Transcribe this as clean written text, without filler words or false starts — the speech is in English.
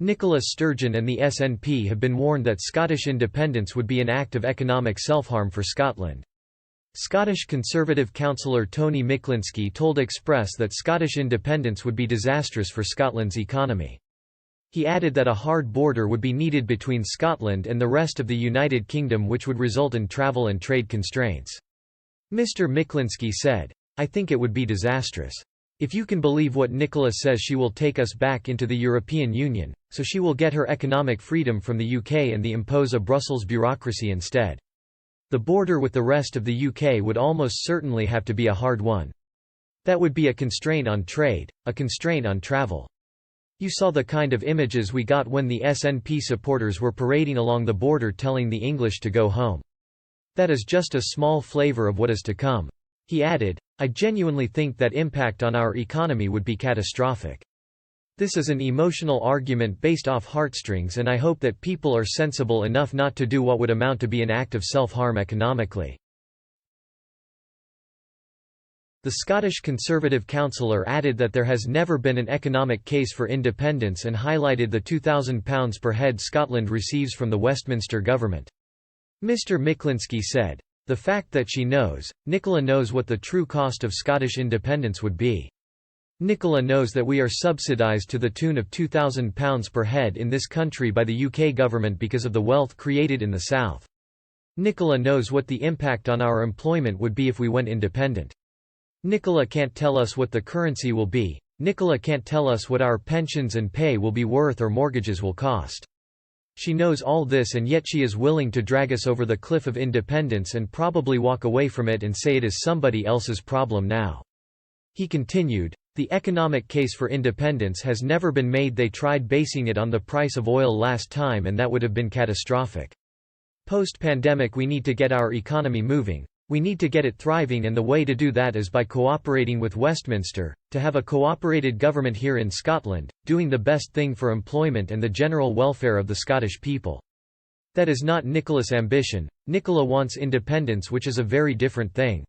Nicola Sturgeon and the SNP have been warned that Scottish independence would be an act of economic self-harm for Scotland. Scottish Conservative councillor Tony Miklinski told Express that Scottish independence would be disastrous for Scotland's economy. He added that a hard border would be needed between Scotland and the rest of the United Kingdom, which would result in travel and trade constraints. Mr. Miklinski said, "I think it would be disastrous. If you can believe what Nicola says, she will take us back into the European Union, so she will get her economic freedom from the UK and impose a Brussels bureaucracy instead. The border with the rest of the UK would almost certainly have to be a hard one. That would be a constraint on trade, a constraint on travel. You saw the kind of images we got when the SNP supporters were parading along the border telling the English to go home. That is just a small flavour of what is to come." He added, "I genuinely think that impact on our economy would be catastrophic. This is an emotional argument based off heartstrings, and I hope that people are sensible enough not to do what would amount to be an act of self-harm economically." The Scottish Conservative councillor added that there has never been an economic case for independence and highlighted the £2,000 per head Scotland receives from the Westminster government. Mr. Miklinski said, "The fact that she knows, Nicola knows what the true cost of Scottish independence would be. Nicola knows that we are subsidised to the tune of £2,000 per head in this country by the UK government because of the wealth created in the south. Nicola knows what the impact on our employment would be if we went independent. Nicola can't tell us what the currency will be, Nicola can't tell us what our pensions and pay will be worth or mortgages will cost. She knows all this, and yet she is willing to drag us over the cliff of independence and probably walk away from it and say it is somebody else's problem now." He continued, "The economic case for independence has never been made. They tried basing it on the price of oil last time, and that would have been catastrophic. Post-pandemic, we need to get our economy moving. We need to get it thriving, and the way to do that is by cooperating with Westminster, to have a cooperated government here in Scotland, doing the best thing for employment and the general welfare of the Scottish people. That is not Nicola's ambition. Nicola wants independence, which is a very different thing.